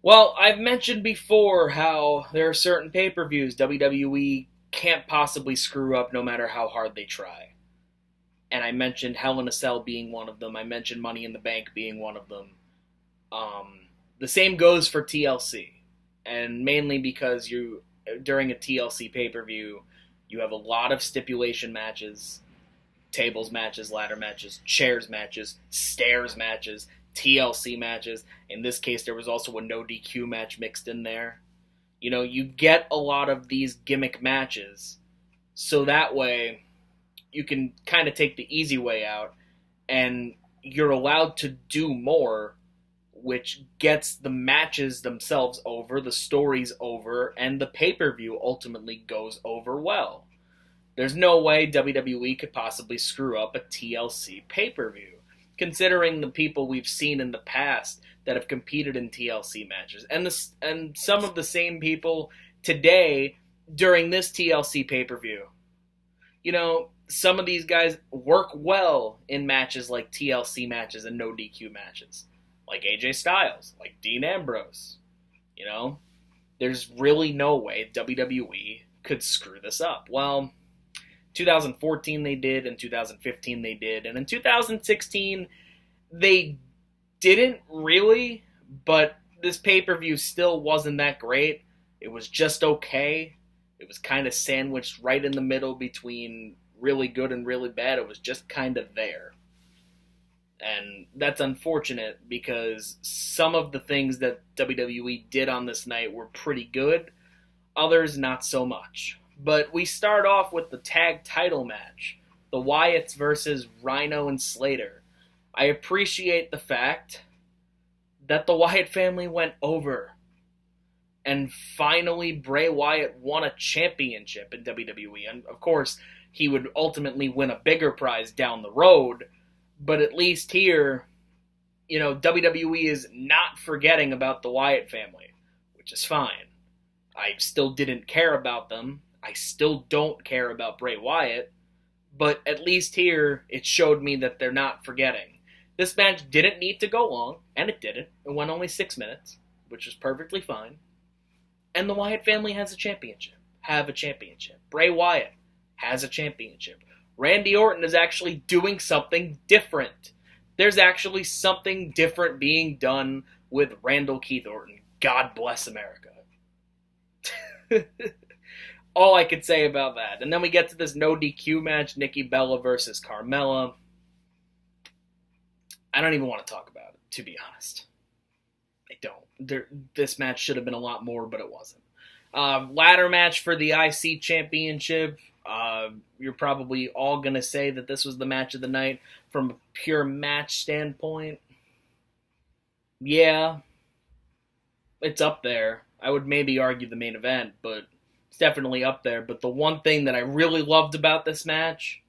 Well, I've mentioned before how there are certain pay-per-views WWE can't possibly screw up no matter how hard they try. And I mentioned Hell in a Cell being one of them. I mentioned Money in the Bank being one of them. The same goes for TLC. And mainly because during a TLC pay-per-view, you have a lot of stipulation matches, tables matches, ladder matches, chairs matches, stairs matches, TLC matches. In this case, there was also a no DQ match mixed in there. You get a lot of these gimmick matches, so that way you can kind of take the easy way out, and you're allowed to do more, which gets the matches themselves over, the stories over, and the pay-per-view ultimately goes over well. There's no way WWE could possibly screw up a TLC pay-per-view, considering the people we've seen in the past that have competed in TLC matches, and some of the same people today during this TLC pay-per-view. Some of these guys work well in matches like TLC matches and no DQ matches, like AJ Styles, like Dean Ambrose. There's really no way WWE could screw this up. Well, 2014 they did, in 2015 they did, and in 2016 they didn't really, but this pay-per-view still wasn't that great. It was just okay. It was kind of sandwiched right in the middle between really good and really bad. It was just kind of there. And that's unfortunate because some of the things that WWE did on this night were pretty good, others not so much. But we start off with the tag title match, the Wyatts versus Rhino and Slater. I appreciate the fact that the Wyatt family went over, and finally Bray Wyatt won a championship in WWE. And of course, he would ultimately win a bigger prize down the road, but at least here, WWE is not forgetting about the Wyatt family, which is fine. I still didn't care about them. I still don't care about Bray Wyatt, but at least here, it showed me that they're not forgetting. This match didn't need to go long, and it didn't. It went only 6 minutes, which is perfectly fine. And the Wyatt family has a championship. Have a championship. Bray Wyatt has a championship. Randy Orton is actually doing something different. There's actually something different being done with Randall Keith Orton. God bless America. All I could say about that. And then we get to this no DQ match, Nikki Bella versus Carmella. I don't even want to talk about it, to be honest. I don't. This match should have been a lot more, but it wasn't. Ladder match for the IC Championship. You're probably all going to say that this was the match of the night from a pure match standpoint. Yeah, it's up there. I would maybe argue the main event, but it's definitely up there. But the one thing that I really loved about this match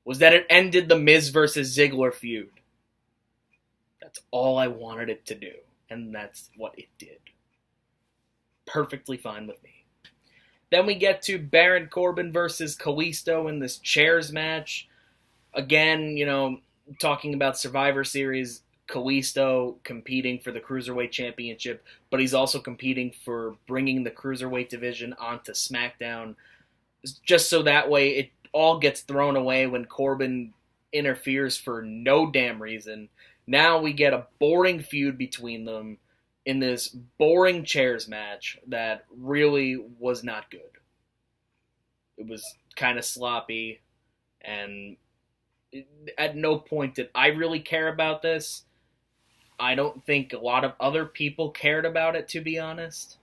was that it ended the Miz versus Ziggler feud. That's all I wanted it to do, and that's what it did. Perfectly fine with me. Then we get to Baron Corbin versus Kalisto in this chairs match. Again, talking about Survivor Series, Kalisto competing for the Cruiserweight Championship, but he's also competing for bringing the Cruiserweight division onto SmackDown, just so that way it all gets thrown away when Corbin interferes for no damn reason. Now we get a boring feud between them in this boring chairs match that really was not good. It was kind of sloppy, and at no point did I really care about this. I don't think a lot of other people cared about it, to be honest.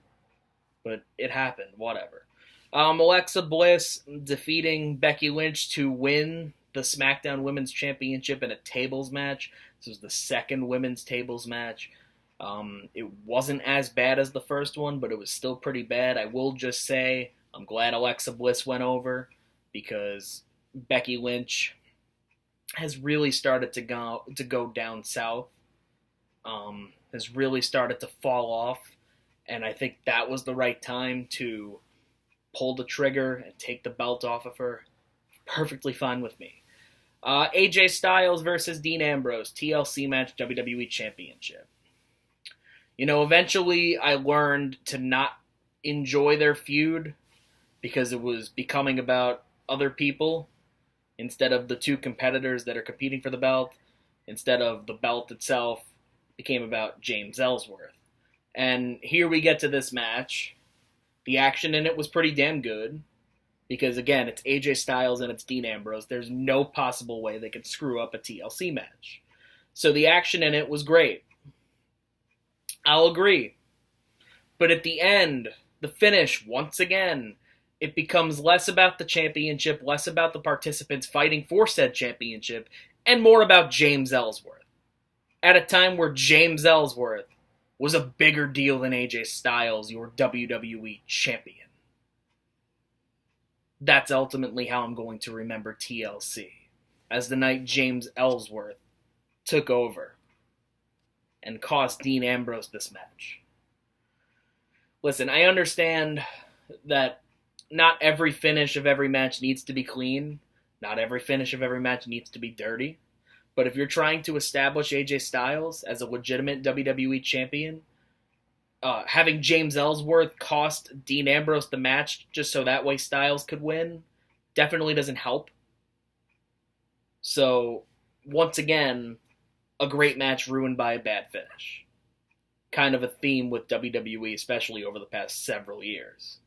But it happened, whatever. Alexa Bliss defeating Becky Lynch to win the SmackDown Women's Championship in a tables match. This was the second women's tables match. It wasn't as bad as the first one, but it was still pretty bad. I will just say I'm glad Alexa Bliss went over, because Becky Lynch has really started to go down south. Has really started to fall off, and I think that was the right time to pull the trigger and take the belt off of her. Perfectly fine with me. AJ Styles versus Dean Ambrose, TLC match, WWE Championship. Eventually I learned to not enjoy their feud because it was becoming about other people instead of the two competitors that are competing for the belt, instead of the belt itself, became about James Ellsworth. And here we get to this match. The action in it was pretty damn good because, again, it's AJ Styles and it's Dean Ambrose. There's no possible way they could screw up a TLC match. So the action in it was great. I'll agree. But at the end, the finish, once again, it becomes less about the championship, less about the participants fighting for said championship, and more about James Ellsworth. At a time where James Ellsworth was a bigger deal than AJ Styles, your WWE champion. That's ultimately how I'm going to remember TLC, as the night James Ellsworth took over and cost Dean Ambrose this match. Listen, I understand that not every finish of every match needs to be clean. Not every finish of every match needs to be dirty. But if you're trying to establish AJ Styles as a legitimate WWE champion, having James Ellsworth cost Dean Ambrose the match just so that way Styles could win definitely doesn't help. So, once again, a great match ruined by a bad finish. Kind of a theme with WWE, especially over the past several years.